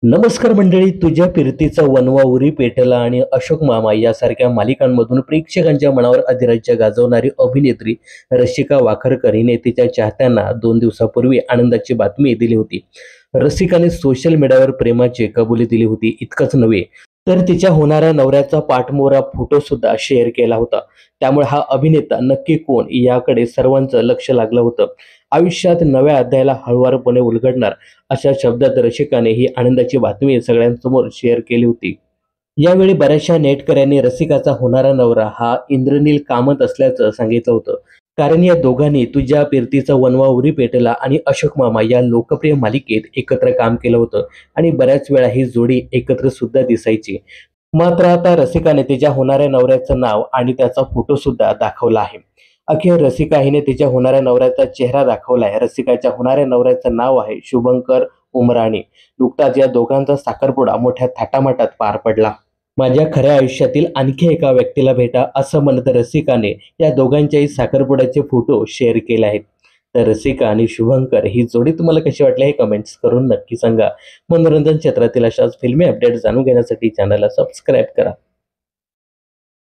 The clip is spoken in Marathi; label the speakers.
Speaker 1: नमस्कार मंडळी, तुझ्या फिरतीचा वनवा उरी पेटला आणि अशोक मामा यासारख्या मालिकांमधून प्रेक्षकांच्या मनावर अधिराज्य गाजवणारी अभिनेत्री रसिका वाखरकर हिने तिच्या चाहत्यांना 2 दिवसापूर्वी आनंदाची बातमी दिली होती. रसिकाने सोशल मीडियावर प्रेमाची कबुली दिली होती. इतकंच नव्हे तर तिच्या होणाऱ्या नवऱ्याचा पाठमोरा फोटो सुद्धा शेअर केला होता. त्यामुळे हा अभिनेता नक्की कोण याकडे सर्वांचं लक्ष लागलं होतं. आयुष्यात नव्या अध्यायाला हळुवारपणे उलगडणार अशा शब्दात रसिकाने ही आनंदाची बातमी सगळ्यांसमोर शेअर केली होती. यावेळी बऱ्याचशा नेटकऱ्यांनी रसिकाचा होणारा नवरा हा इंद्रनील कामत असल्याचं सांगितलं होतं. कारण या दोघांनी तुझ्या फिरतीचा वनवा उरी पेटला आणि अशोक मामा या लोकप्रिय मालिकेत एकत्र काम केलं होतं आणि बऱ्याच वेळा ही जोडी एकत्र सुद्धा दिसायची. मात्र आता रसिकाने तिच्या होणाऱ्या नवऱ्याचं नाव आणि त्याचा फोटो सुद्धा दाखवला आहे. अखेर रसिका हिने तिच्या होणाऱ्या नवऱ्याचा चेहरा दाखवलाय. रसिकाच्या होणाऱ्या नवऱ्याचं नाव आहे शुभंकर उमराणी. नुकताच या दोघांचा साखरपुडा मोठ्या थाटामाटात पार पडला. माझ्या खऱ्या आयुष्यातील आणखी एका व्यक्तीला भेटा असं म्हणत रसिकाने या दोघांच्याही साखरपुड्याचे फोटो शेअर केले आहेत. तर रसिका आणि शुभंकर ही जोडी तुम्हाला कशी वाटली हे कमेंट्स करून नक्की सांगा. मनोरंजन क्षेत्रातील अशाच फिल्मी अपडेट जाणून घेण्यासाठी चॅनलला सबस्क्राईब करा.